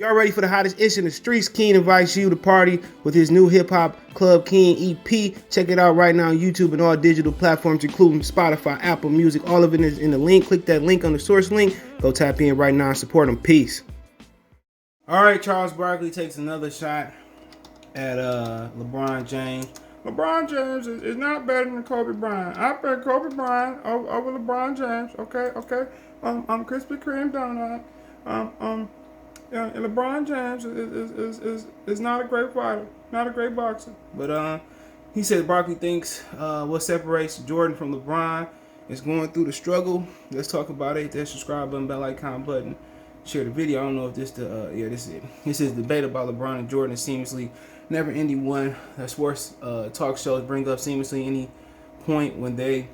Y'all ready for the hottest ish in the streets? King invites you to party with his new Hip Hop Club King EP. Check it out right now on YouTube and all digital platforms, including Spotify, Apple Music. All of it is in the link. Click that link on the source link. Go tap in right now and support him. Peace. All right, Charles Barkley takes another shot at LeBron James. LeBron James is not better than Kobe Bryant. I bet Kobe Bryant over LeBron James. Okay. I'm Krispy Kreme donut. Yeah, and LeBron James is not a great fighter, not a great boxer. But he said Barkley thinks what separates Jordan from LeBron is going through the struggle. Let's talk about it. That subscribe button, bell icon button. Share the video. I don't know if this this is it. This is debate about LeBron and Jordan. Seamlessly never-ending one. Sports talk shows bring up seamlessly any point when they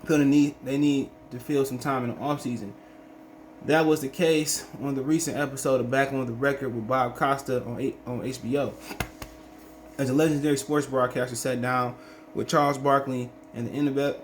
feel the need. They need to fill some time in the offseason. That was the case on the recent episode of Back on the Record with Bob Costa on HBO. As a legendary sports broadcaster sat down with Charles Barkley and the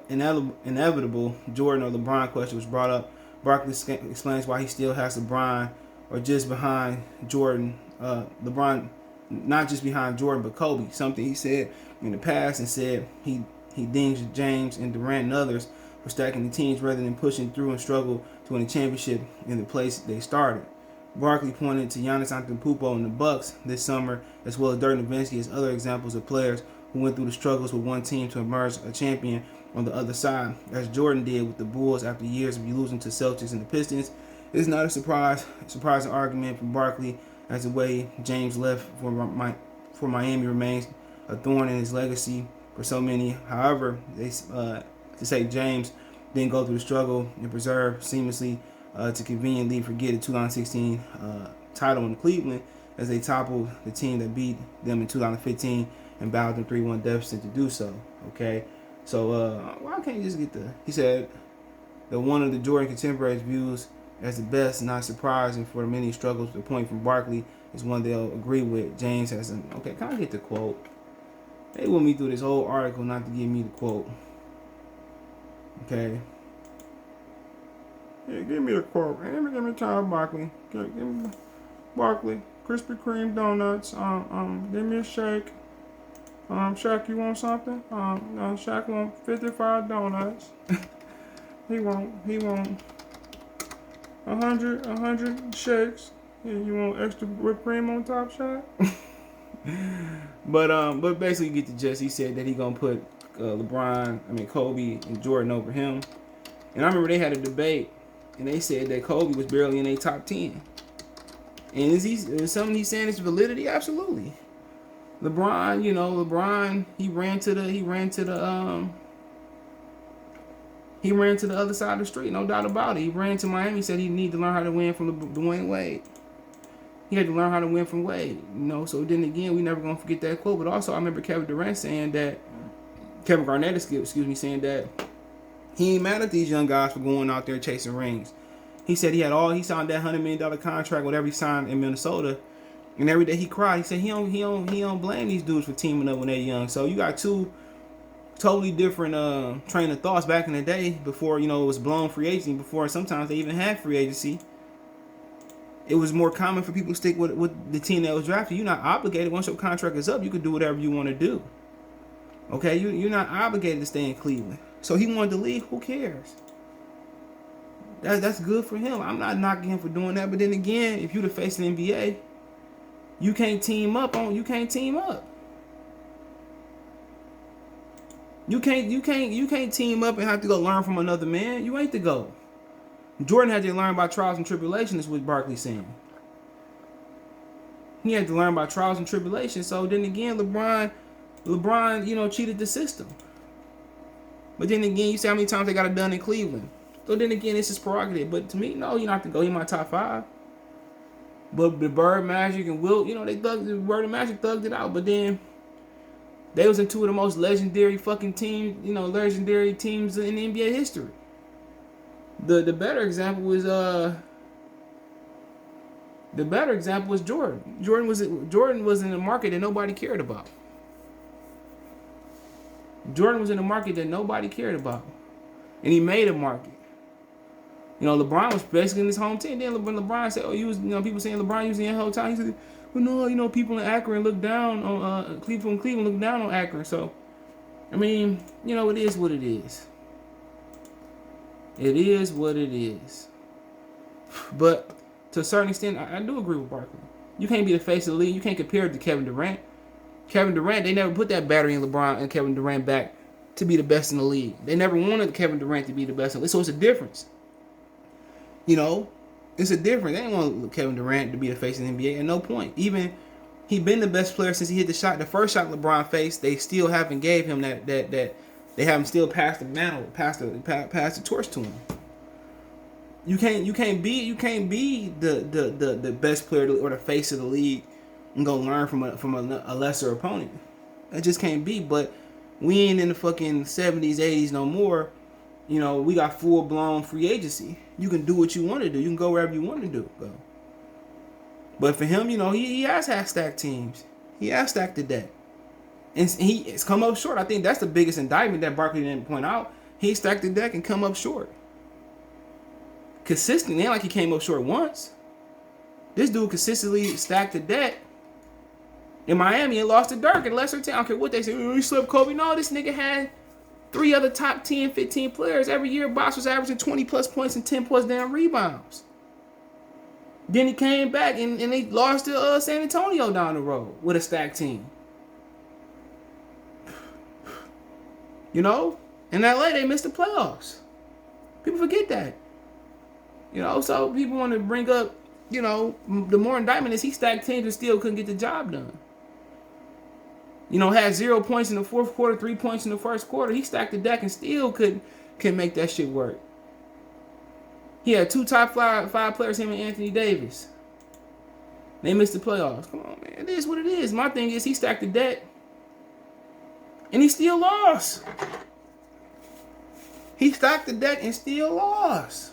inevitable Jordan or LeBron question was brought up, Barkley explains why he still has LeBron or just behind Jordan. LeBron, not just behind Jordan, but Kobe. Something he said in the past and said he dings James and Durant and others for stacking the teams rather than pushing through and struggle to win a championship in the place they started. Barkley pointed to Giannis Antetokounmpo and the Bucks this summer, as well as Dirk Nowitzki as other examples of players who went through the struggles with one team to emerge a champion on the other side, as Jordan did with the Bulls after years of losing to Celtics and the Pistons. It's not a surprising argument from Barkley, as the way James left for Miami remains a thorn in his legacy for so many. However, to say James didn't go through the struggle and preserve seamlessly to conveniently forget the 2016 title in Cleveland as they toppled the team that beat them in 2015 and bowed them 3-1 deficit to do so. Okay, so why can't you just get he said that one of the Jordan contemporaries views as the best, not surprising for the many struggles. The point from Barkley is one they'll agree with. James has an okay. Can I get the quote? They want me through this whole article not to give me the quote. Okay. Yeah, give me the quote. Give me Charles Barkley. Give me Barkley. Krispy Kreme donuts. Give me a shake. Shaq, you want something? Shaq want 55 donuts. he want 100 shakes. Yeah, you want extra whipped cream on top, Shaq? But basically, you get the gist. He said that he gonna put Kobe and Jordan over him. And I remember they had a debate, and they said that Kobe was barely in a top 10. And is something he's saying is validity? Absolutely. LeBron, he ran to the other side of the street, no doubt about it. He ran to Miami. He said he needed to learn how to win from Dwayne Wade. He had to learn how to win from Wade, So then again, we never gonna forget that quote. But also, I remember Kevin Garnett saying that he ain't mad at these young guys for going out there chasing rings. He said he signed that $100 million contract, whatever he signed in Minnesota, and every day he cried. He said he don't blame these dudes for teaming up when they're young. So you got two totally different train of thoughts back in the day before it was blown free agency. Before sometimes they even had free agency. It was more common for people to stick with the team that was drafted. You're not obligated. Once your contract is up, you can do whatever you want to do. Okay, you're not obligated to stay in Cleveland. So he wanted to leave. Who cares? That's good for him. I'm not knocking him for doing that. But then again, if you're the face of the NBA, you can't team up. You can't team up. You can't team up and have to go learn from another man. You ain't the GOAT. Jordan had to learn by trials and tribulations, is what Barkley's saying. He had to learn by trials and tribulations. So then again, LeBron, cheated the system. But then again, you see how many times they got it done in Cleveland. So then again, it's his prerogative. But to me, no, you don't have to go. He's my top 5. But the Bird, Magic, and Wilt, Bird and Magic thugged it out. But then they was in two of the most legendary fucking teams, legendary teams in NBA history. The better example was Jordan. Jordan was in a market that nobody cared about. Jordan was in a market that nobody cared about, and he made a market. You know, LeBron was basically in his home team. Then LeBron said, "Oh, you was, you know, people saying LeBron was in the whole time." He said, "Well, no, you know, people in Akron look down on Cleveland look down on Akron." So, I mean, you know, it is what it is. It is what it is. But to a certain extent, I do agree with Barkley. You can't be the face of the league. You can't compare it to Kevin Durant. Kevin Durant, they never put that battery in LeBron and Kevin Durant back to be the best in the league. They never wanted Kevin Durant to be the best in the league. So it's a difference. You know, it's a difference. They didn't want Kevin Durant to be the face of the NBA at no point. Even he been the best player since he hit the first shot LeBron faced. They still haven't gave him that they haven't still passed the mantle, passed the torch to him. You can't be the best player or the face of the league and go learn from a lesser opponent. That just can't be. But we ain't in the fucking 70s, 80s no more. You know, we got full blown free agency. You can do what you want to do. You can go wherever you want to go. But for him, you know, he has had stacked teams. He has stacked the deck. And it's come up short. I think that's the biggest indictment that Barkley didn't point out. He stacked the deck and come up short. Consistently, ain't like he came up short once. This dude consistently stacked the deck. In Miami, and lost to Dirk in lesser team. I don't care what they say. Oh, he slipped Kobe. No, this nigga had 3 other top 10, 15 players. Every year, Bosh was averaging 20 plus points and 10 plus damn rebounds. Then he came back and they lost to San Antonio down the road with a stacked team. You know? In LA, they missed the playoffs. People forget that. You know, so people want to bring up, you know, the more indictment is he stacked teams and still couldn't get the job done. You know, had 0 points in the fourth quarter, 3 points in the first quarter. He stacked the deck and still couldn't make that shit work. He had 2 top 5 players, him and Anthony Davis. They missed the playoffs. Come on, man. It is what it is. My thing is he stacked the deck. And he still lost. He stacked the deck and still lost.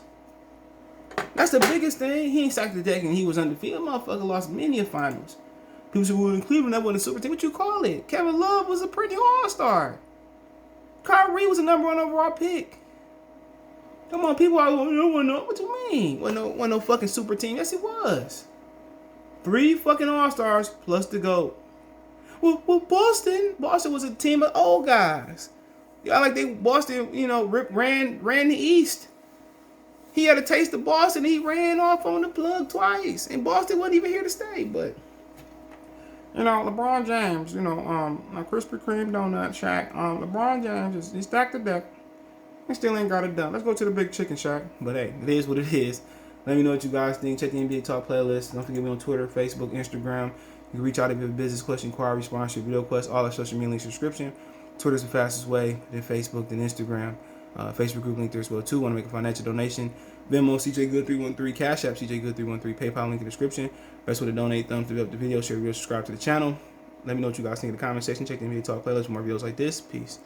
That's the biggest thing. He ain't stacked the deck and he was undefeated. Motherfucker lost many of finals. People say, well, in Cleveland, that wasn't a super team. What you call it? Kevin Love was a pretty all-star. Kyrie was a number 1 overall pick. Come on, people are like, what you mean? Wasn't no fucking super team. Yes, it was. 3 fucking all-stars plus the GOAT. Well, Boston was a team of old guys. Y'all like Boston, you know, ran the East. He had a taste of Boston. He ran off on the plug twice. And Boston wasn't even here to stay. But, you know, LeBron James, you know, a Krispy Kreme donut shack. LeBron James, he stacked the deck. And still ain't got it done. Let's go to the big chicken shack. But, hey, it is what it is. Let me know what you guys think. Check the NBA Talk playlist. Don't forget me on Twitter, Facebook, Instagram. You can reach out if you have a business question, inquiry, sponsorship, video quest, all our social media link subscription. Twitter's the fastest way, then Facebook, then Instagram. Facebook group link there as well too. Want to make a financial donation? Venmo, CJ Good 313, Cash App, CJ Good 313, PayPal link in the description. Best way to donate, thumbs up the video, share the video, subscribe to the channel. Let me know what you guys think in the comment section. Check the NBA Talk playlist for more videos like this. Peace.